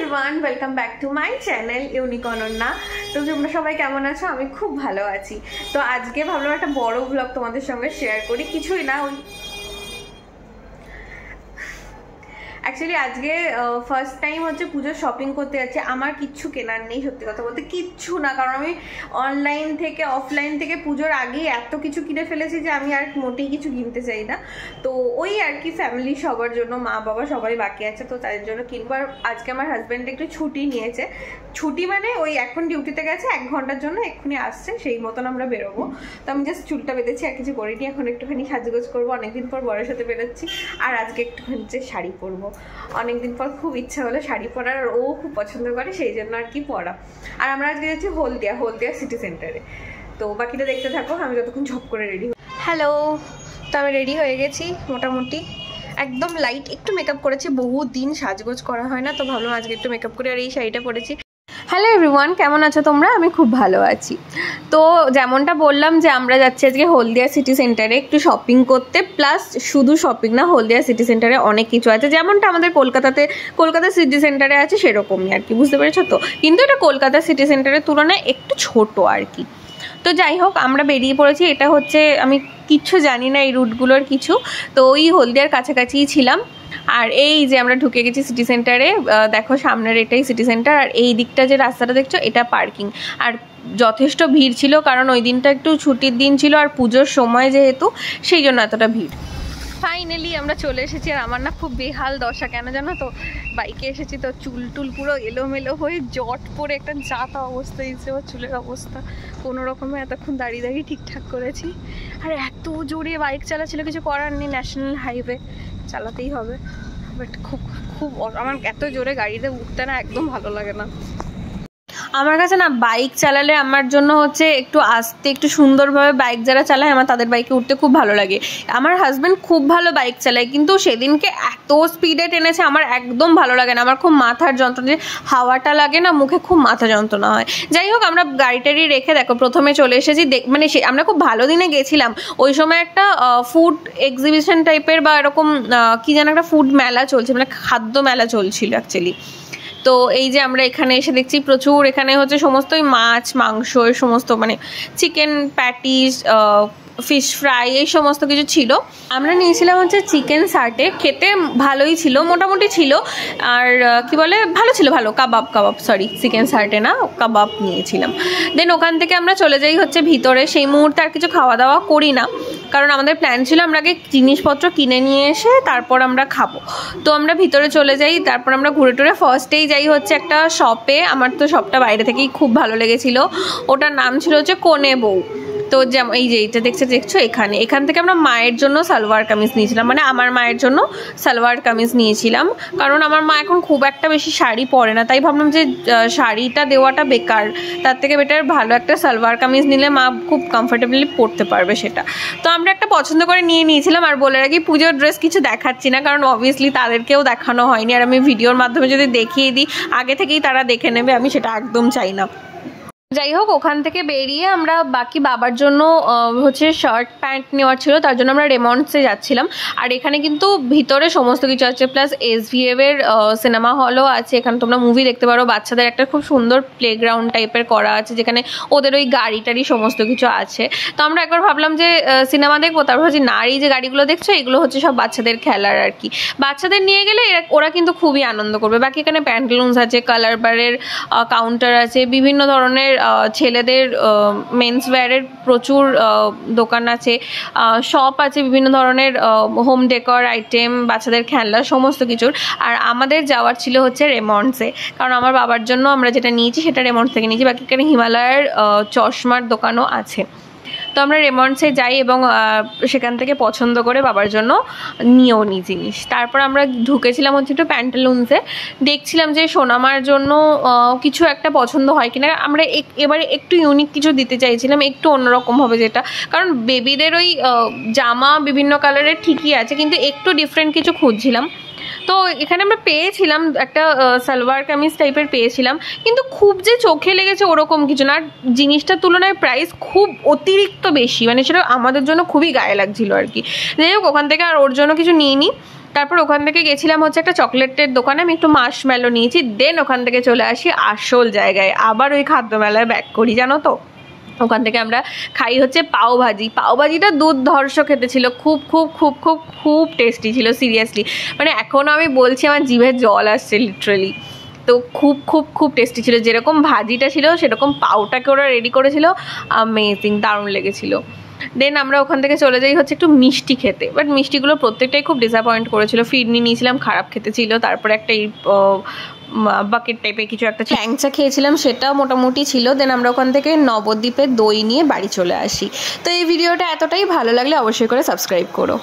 Everyone, welcome back to my channel unique Ananya. তো তোমরা সবাই কেমন আছো? আমি খুব ভালো আছি। তো আজকে ভাবলাম একটা বড় ব্লগ তোমাদের সঙ্গে শেয়ার করি। কিছুই না, ওই অ্যাকচুয়ালি আজকে ফার্স্ট টাইম হচ্ছে পুজোর শপিং করতে যাচ্ছি। আমার কিচ্ছু কেনার নেই, সত্যি কথা বলতে কিচ্ছু না, কারণ আমি অনলাইন থেকে অফলাইন থেকে পুজোর আগেই এত কিছু কিনে ফেলেছি যে আমি আর মোটেই কিছু কিনতে চাই না। তো ওই আর কি ফ্যামিলি সবার জন্য, মা বাবা সবাই বাকি আছে, তো তাদের জন্য কিনবো। আর আজকে আমার হাজব্যান্ড একটু ছুটি নিয়েছে, ছুটি মানে ওই এখন ডিউটিতে গেছে 1 ঘন্টার জন্য, এক্ষুনি আসছে, সেই মতন আমরা বেরোবো। তো আমি জাস্ট চুলটা বেঁধেছি, আর কিছু করিনি, এখন একটুখানি সাজগোজ করবো, অনেকদিন পর বরের সাথে বেরোচ্ছি। আর আজকে একটুখানি শাড়ি পরবো, অনেকদিন পর খুব ইচ্ছা হলো শাড়ি পরার, আর ও খুব পছন্দ করে, সেই জন্য আর কি পরা। আর আমরা আজকে যাচ্ছি হলদিয়া সিটি সেন্টারে। তো বাকিটা দেখতে থাকো, আমি যতক্ষণ ঝপ করে রেডি। হ্যালো, তো আমি রেডি হয়ে গেছি মোটামুটি, একদম লাইট একটু মেকআপ করেছি, বহু দিন সাজগোজ করা হয় না, তো ভাবলাম আজকে একটু মেকআপ করে। আর এই শাড়িটা পরেছি। হ্যালো এভরিওয়ান, কেমন আছো তোমরা? আমি খুব ভালো আছি। তো যেমনটা বললাম যে আমরা যাচ্ছি আজকে হলদিয়া সিটি সেন্টারে একটু শপিং করতে, প্লাস শুধু শপিং না, হলদিয়া সিটি সেন্টারে অনেক কিছু আছে, যেমনটা আমাদের কলকাতা সিটি সেন্টারে আছে সেরকমই আর কি, বুঝতে পেরেছো তো? কিন্তু এটা কলকাতা সিটি সেন্টারের তুলনায় একটু ছোট আর কি। তো যাই হোক, আমরা বেরিয়ে পড়েছি। এটা হচ্ছে, আমি কিচ্ছু জানি না এই রুটগুলোর কিছু, তো ওই হলদিয়ার কাছাকাছিই ছিলাম। আর এই যে আমরা ঢুকে গেছি সিটি সেন্টারে, দেখো সামনের এটাই সিটি সেন্টার, আর এই দিকটা যে রাস্তাটা দেখছো এটা পার্কিং। আর যথেষ্ট ভিড় ছিল, কারণ ওই দিনটা একটু ছুটির দিন ছিল, আর পুজোর সময় যেহেতু, সেই জন্য এতটা ভিড়। ফাইনালি আমরা চলে এসেছি। আর আমার না খুব বেহাল দশা, কেন জানো তো? বাইকে এসেছি তো চুল টুল পুরো এলোমেলো হয়ে জট পরে একটা যাতা অবস্থা দিচ্ছে, বা চুলের অবস্থা কোনো রকমে এতক্ষণ দাঁড়িয়ে ঠিকঠাক করেছি। আর এত জোরে বাইক চালাচ্ছিল, কিছু করার নেই, ন্যাশনাল হাইওয়ে চালাতেই হবে। বাট খুব খুব আমার এত জোরে গাড়িতে উঠতে না একদম ভালো লাগে না। আমার কাছে না বাইক চালালে আমার জন্য হচ্ছে একটু আস্তে, একটু সুন্দরভাবে বাইক যারা চালায়, আমার তাদের বাইকে উঠতে খুব ভালো লাগে। আমার হাজব্যান্ড খুব ভালো বাইক চালায়, কিন্তু সেদিনকে এত স্পিডে টেনেছে, আমার একদম ভালো লাগে না। আমার খুব মাথার যন্ত্রণা, যে হাওয়াটা লাগে না মুখে, খুব মাথা যন্ত্রণা হয়। যাই হোক, আমরা গাড়িটারি রেখে দেখো প্রথমে চলে এসেছি, মানে আমরা খুব ভালো দিনে গেছিলাম। ওই সময় একটা ফুড এক্সিবিশন টাইপের বা এরকম কি যেন একটা ফুড মেলা চলছে, মানে খাদ্য মেলা চলছিল অ্যাকচুয়ালি। তো এই যে আমরা এখানে এসে দেখছি প্রচুর, এখানে হচ্ছে সমস্তই মাছ মাংস, সমস্ত মানে চিকেন প্যাটিস, ফিশ ফ্রাই, এই সমস্ত কিছু ছিল। আমরা নিয়েছিলাম হচ্ছে চিকেন সার্টে, খেতে ভালোই ছিল, মোটামুটি ছিল। আর কি বলে, ভালো ছিল, ভালো কাবাব সরি, চিকেন সার্টে না, কাবাব নিয়েছিলাম। দেন ওখান থেকে আমরা চলে যাই হচ্ছে ভিতরে। সেই মুহূর্তে আর কিছু খাওয়া দাওয়া করি না, কারণ আমাদের প্ল্যান ছিল আমরা আগে জিনিসপত্র কিনে নিয়ে এসে তারপর আমরা খাবো। তো আমরা ভিতরে চলে যাই, তারপর আমরা ঘুরে টুরে ফার্স্টেই যাই হচ্ছে একটা শপে। আমার তো শপটা বাইরে থেকেই খুব ভালো লেগেছিলো, ওটার নাম ছিল হচ্ছে কোনে বউ। তো যেমন এই যে এইটা দেখছো, এখান থেকে আমরা মায়ের জন্য সালোয়ার কামিজ নিয়েছিলাম, মানে আমার মায়ের জন্য সালোয়ার কামিজ নিয়েছিলাম, কারণ আমার মা এখন খুব একটা বেশি শাড়ি পরে না, তাই ভাবলাম যে শাড়িটা দেওয়াটা বেকার, তার থেকে বেটার ভালো একটা সালোয়ার কামিজ নিলে মা খুব কমফোর্টেবলি পরতে পারবে সেটা। তো আমরা একটা পছন্দ করে নিয়েছিলাম। আর বলে রাখি, পুজোর ড্রেস কিছু দেখাচ্ছি না, কারণ অবভিয়াসলি তাদেরকেও দেখানো হয়নি, আর আমি ভিডিওর মাধ্যমে যদি দেখিয়ে দিই আগে থেকেই তারা দেখে নেবে, আমি সেটা একদম চাই না। যাই হোক, ওখান থেকে বেরিয়ে আমরা বাকি বাবার জন্য হচ্ছে শার্ট প্যান্ট নেওয়ার ছিল, তার জন্য আমরা রেমন্ডসে যাচ্ছিলাম। আর এখানে কিন্তু ভিতরে সমস্ত কিছু আছে, প্লাস SVF এর সিনেমা হলও আছে, এখানে তোমরা মুভি দেখতে পারো। বাচ্চাদের একটা খুব সুন্দর প্লেগ্রাউন্ড টাইপের করা আছে, যেখানে ওদের ওই গাড়িটারি সমস্ত কিছু আছে। তো আমরা একবার ভাবলাম যে সিনেমা দেখবো, তারপর হচ্ছে না, এই যে গাড়িগুলো দেখছো এগুলো হচ্ছে সব বাচ্চাদের খেলার আর কি, বাচ্চাদের নিয়ে গেলে ওরা কিন্তু খুবই আনন্দ করবে। বাকি এখানে প্যান্টালুন্স আছে, কালার বারের কাউন্টার আছে, বিভিন্ন ধরনের ছেলেদের মেন্স ওয়্যারের প্রচুর দোকান আছে, শপ আছে, বিভিন্ন ধরনের হোম ডেকর আইটেম, বাচ্চাদের খেলনা, সমস্ত কিছুর। আর আমাদের যাওয়ার ছিল হচ্ছে রেমন্ডসে, কারণ আমার বাবার জন্য আমরা যেটা নিয়েছি সেটা রেমন্ডস থেকে নিয়েছি। বাকি এখানে হিমালয়ের চশমার দোকানও আছে। তো আমরা রেমন্ডসে যাই এবং সেখান থেকে পছন্দ করে বাবার জন্য নিয়েও নিই জিনিস। তারপর আমরা ঢুকেছিলাম হচ্ছে একটু প্যান্টালুন্সে, দেখছিলাম যে সোনামার জন্য কিছু একটা পছন্দ হয় কিনা। আমরা এবারে একটু ইউনিক কিছু দিতে চাইছিলাম, একটু অন্যরকমভাবে, যেটা, কারণ বেবিদের ওই জামা বিভিন্ন কালারের ঠিকই আছে, কিন্তু একটু ডিফারেন্ট কিছু খুঁজছিলাম। তো এখানে আমরা পেয়েছিলাম একটা সালোয়ার কামিজ টাইপের পেয়েছিলাম, কিন্তু খুব যে চোখে লেগেছে ওরকম কিছু না। জিনিসটার তুলনায় প্রাইস খুব অতিরিক্ত বেশি, মানে সেটা আমাদের জন্য খুবই গায়ে লাগছিল আর কি। যাই হোক, ওখান থেকে আর ওর জন্য কিছু নিইনি। তারপর ওখান থেকে গেছিলাম হচ্ছে একটা চকলেটের দোকানে, আমি একটু মার্শম্যালো নিয়েছি। দেন ওখান থেকে চলে আসি আসল জায়গায়, আবার ওই খাদ্য মেলায় ব্যাক করি জানো তো। ওখান থেকে আমরা খাই হচ্ছে পাওভাজি। পাওভাজিটা দুর্ধর্ষ খেতে ছিল, খুব খুব খুব খুব খুব টেস্টি ছিল সিরিয়াসলি। মানে এখনও আমি বলছি আমার জিভে জল আসছে লিটারেলি। তো খুব খুব খুব টেস্টি ছিল, যেরকম ভাজিটা ছিল সেরকম পাওটাকে ওরা রেডি করেছিল, অ্যামেজিং, দারুণ লেগেছিল। দেন আমরা ওখান থেকে চলে যাই হচ্ছে একটু মিষ্টি খেতে, বাট মিষ্টিগুলো প্রত্যেকটাই খুব ডিসঅ্যাপয়েন্ট করেছিল। ফিরনি নিয়েছিলাম, খারাপ খেতে ছিল। তারপরে একটা বাকেট টাইপের কিছু একটা ল্যাংচা খেয়েছিলাম, সেটাও মোটামুটি ছিল। দেন আমরা ওখান থেকে নবদ্বীপের দই নিয়ে বাড়ি চলে আসি। তো এই ভিডিওটা এতটাই ভালো লাগলে অবশ্যই করে সাবস্ক্রাইব করো।